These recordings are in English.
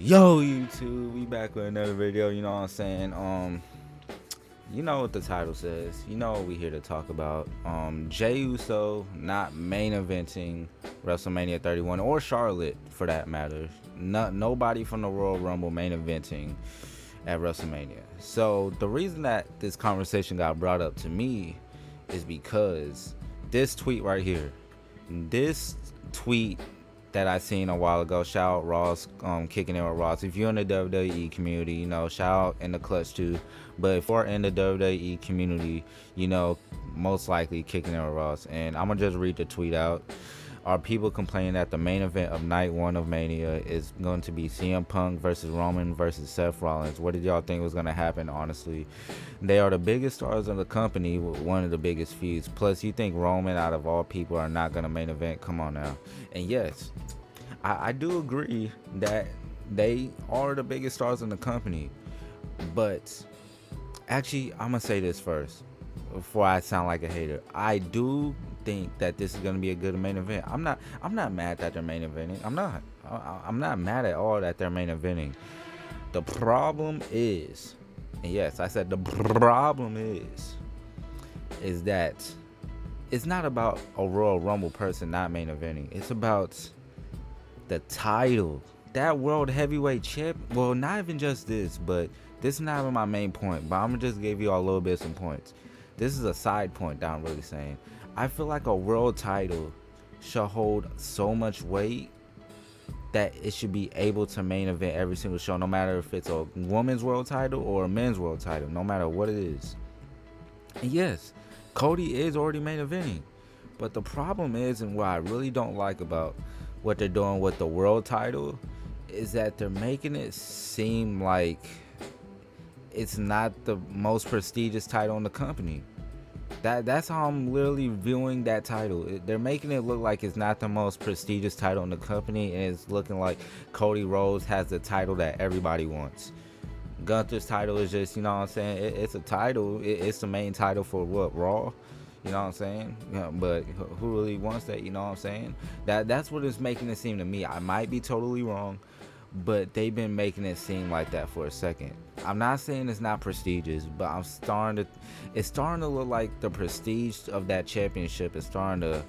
Yo, YouTube, we back with another video. You know what I'm saying? You know what the title says. You know what we here to talk about. Jey Uso not main eventing WrestleMania 31 or Charlotte for that matter. Nobody from the Royal Rumble main eventing at WrestleMania. So the reason that this conversation got brought up to me is because this tweet right here. This tweet that I seen a while ago. Shout out Ross, kicking in with Ross. If you're in the WWE community, you know, shout out in the clutch too. But if you're in the WWE community, you know, most likely kicking in with Ross. And I'm gonna just read the tweet out. Are people complaining that the main event of night one of Mania is going to be CM Punk versus Roman versus Seth Rollins? What did y'all think was going to happen, honestly? They are the biggest stars of the company with one of the biggest feuds. Plus, you think Roman, out of all people, are not going to main event? Come on now. And yes, I do agree that they are the biggest stars in the company. But actually, I'm going to say this first before I sound like a hater. I do think that this is going to be a good main event. I'm not mad that they're main eventing. I'm not mad at all that they're main eventing. The problem is, and yes, I said the problem is that it's not about a Royal Rumble person not main eventing. It's about the title. That World Heavyweight Champ. Well, not even just this, but this is not even my main point. But I'm gonna just give you all a little bit some points. This is a side point that I'm really saying. I feel like a world title should hold so much weight that it should be able to main event every single show, no matter if it's a women's world title or a men's world title, no matter what it is. And yes, Cody is already main eventing. But the problem is, and what I really don't like about what they're doing with the world title, is that they're making it seem like it's not the most prestigious title in the company. That's how I'm literally viewing that title. They're making it look like it's not the most prestigious title in the company, and it's looking like Cody Rhodes has the title that everybody wants. Gunther's title is just, you know what I'm saying, it's a title. It's the main title for what, Raw? You know what I'm saying? Yeah, but who really wants that? You know what I'm saying? That's what it's making it seem to me. I might be totally wrong, but they've been making it seem like that for a second. I'm not saying it's not prestigious, but it's starting to look like the prestige of that championship is starting to,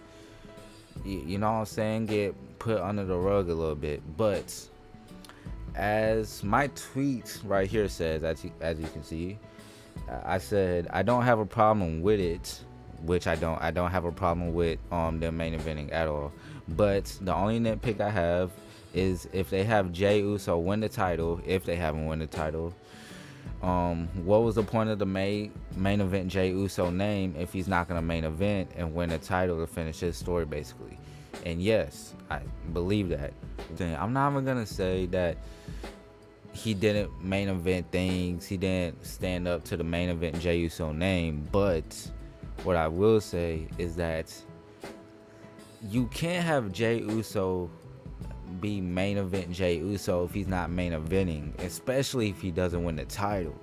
you know what I'm saying, get put under the rug a little bit. But as my tweet right here says, as you can see, I said I don't have a problem with it, which I don't have a problem with them main eventing at all. But the only nitpick I have is if they have Jey Uso win the title, if they haven't won the title, what was the point of the main event Jey Uso name if he's not gonna main event and win the title to finish his story, basically? And yes, I believe that. I'm not even gonna say that he didn't main event things, he didn't stand up to the main event Jey Uso name, but what I will say is that you can't have Jey Uso be main event Jey Uso if he's not main eventing, especially if he doesn't win the title.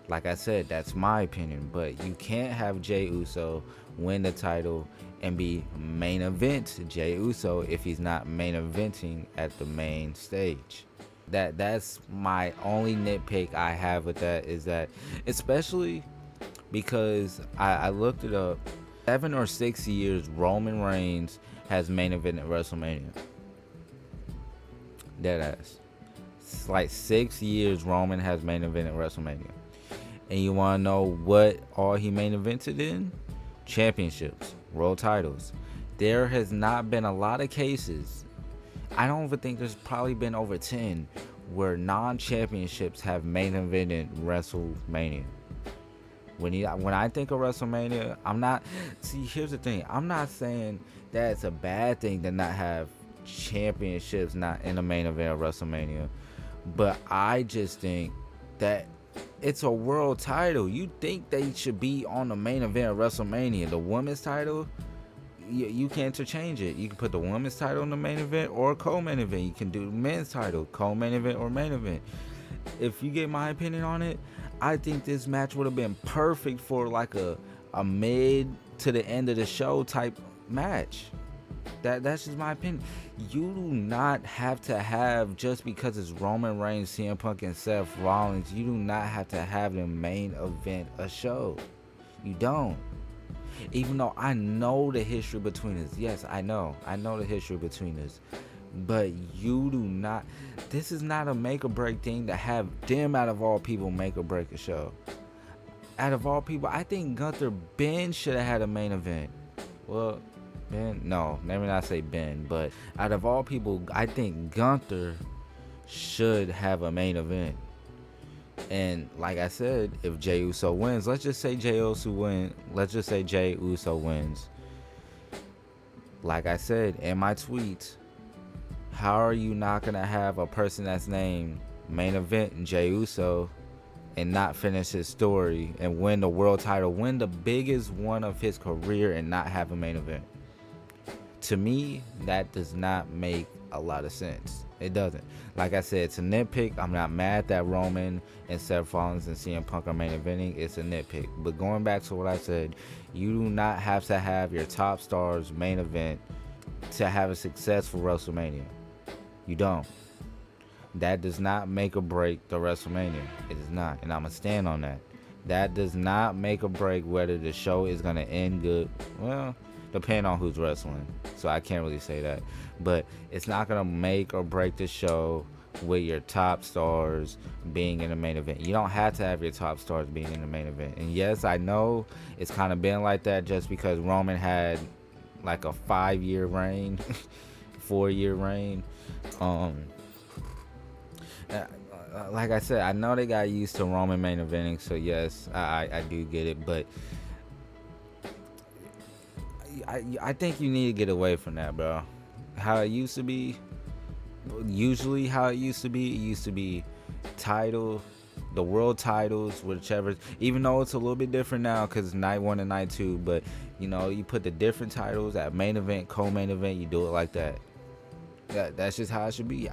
Like I said, that's my opinion, but you can't have Jey Uso win the title and be main event Jey Uso if he's not main eventing at the main stage. That's my only nitpick I have with that, is that, especially because I looked it up, 7 or 6 years Roman Reigns has main event at WrestleMania. Deadass. It's like 6 years Roman has main event at WrestleMania. And you want to know what all he main evented in? Championships, world titles. There has not been a lot of cases. I don't even think there's probably been over 10 where non-championships have main evented WrestleMania. When I think of WrestleMania, here's the thing. I'm not saying that it's a bad thing to not have championships not in the main event of WrestleMania, but I just think that it's a world title. You think they should be on the main event of WrestleMania. The women's title, you can interchange it. You can put the women's title in the main event or co-main event. You can do men's title, co-main event or main event. If you get my opinion on it, I think this match would have been perfect for like a mid to the end of the show type match. That's just my opinion. You do not have to have, just because it's Roman Reigns, CM Punk, and Seth Rollins, you do not have to have the main event a show. You don't. Even though I know the history between us. Yes, I know the history between us. But you do not. This is not a make or break thing to have them, out of all people, make or break a show. Out of all people, I think Gunther Ben should have had a main event. Well, Ben, no, let me not say Ben, but out of all people, I think Gunther should have a main event. And like I said, if Jey Uso wins, let's just say Jey Uso wins. Like I said in my tweets, how are you not gonna have a person that's named main event Jey Uso and not finish his story and win the world title, win the biggest one of his career, and not have a main event? To me, that does not make a lot of sense. It doesn't. Like I said, it's a nitpick. I'm not mad that Roman and Seth Rollins and CM Punk are main eventing. It's a nitpick. But going back to what I said, you do not have to have your top stars main event to have a successful WrestleMania. You don't. That does not make or break the WrestleMania. It does not. And I'm going to stand on that. That does not make or break whether the show is going to end good. Well, depending on who's wrestling. So I can't really say that. But it's not going to make or break the show with your top stars being in the main event. You don't have to have your top stars being in the main event. And yes, I know it's kind of been like that just because Roman had like a 5-year reign, 4-year reign. Like I said, I know they got used to Roman main eventing, so yes, I do get it, but I think you need to get away from that, bro. How it used to be, usually how it used to be title, the world titles, whichever, even though it's a little bit different now because night 1 and night 2, but you know, you put the different titles at main event, co-main event, you do it like that. That's just how it should be.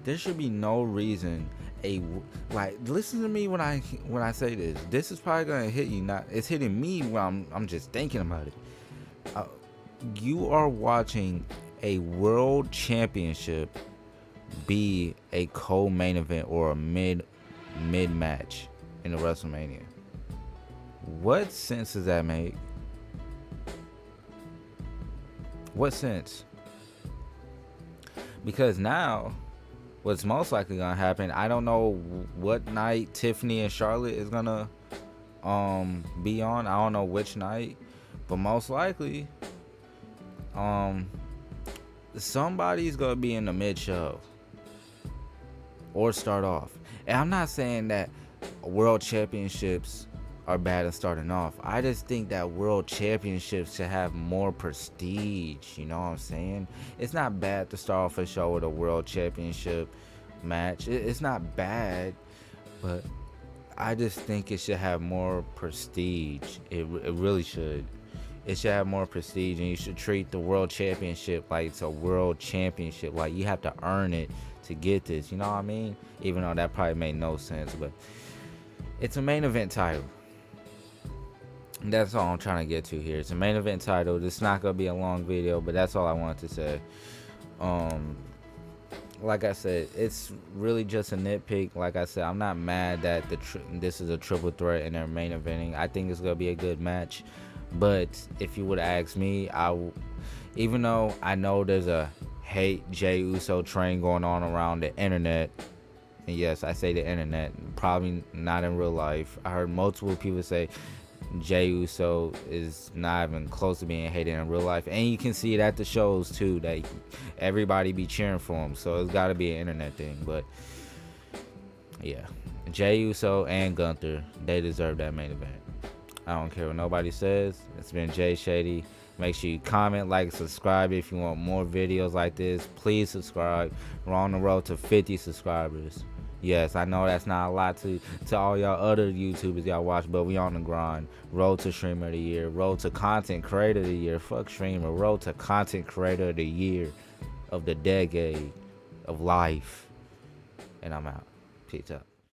There should be no reason listen to me when I say this. This is probably gonna hit you. It's hitting me when I'm just thinking about it. You are watching a world championship be a co-main event or a mid match in a WrestleMania. What sense does that make? What sense? Because now, what's most likely gonna happen, I don't know what night Tiffany and Charlotte is gonna be on. I don't know which night, but most likely, somebody's gonna be in the mid show or start off. And I'm not saying that world championships are bad at starting off. I just think that world championships should have more prestige. You know what I'm saying? It's not bad to start off a show with a world championship match. It's not bad, but I just think it should have more prestige. It really should. It should have more prestige, and you should treat the world championship like it's a world championship. Like you have to earn it to get this. You know what I mean? Even though that probably made no sense, but it's a main event title. That's all I'm trying to get to here. It's a main event title. This is not gonna be a long video, but that's all I wanted to say. Like I said, it's really just a nitpick. Like I said, I'm not mad that this is a triple threat and they're main eventing. I think it's gonna be a good match. But if you would ask me, even though I know there's a hate Jey Uso train going on around the internet, and yes, I say the internet, probably not in real life. I heard multiple people say Jey Uso is not even close to being hated in real life, and you can see it at the shows too, that everybody be cheering for him, so it's got to be an internet thing. But yeah, Jey Uso and Gunther, they deserve that main event. I don't care what nobody says. It's been Jay Shady. Make sure you comment, like, subscribe if you want more videos like this. Please subscribe. We're on the road to 50 subscribers. Yes, I know that's not a lot to all y'all other YouTubers y'all watch, but we on the grind. Road to Streamer of the Year. Road to Content Creator of the Year. Fuck Streamer. Road to Content Creator of the Year. Of the decade. Of life. And I'm out. Peace out.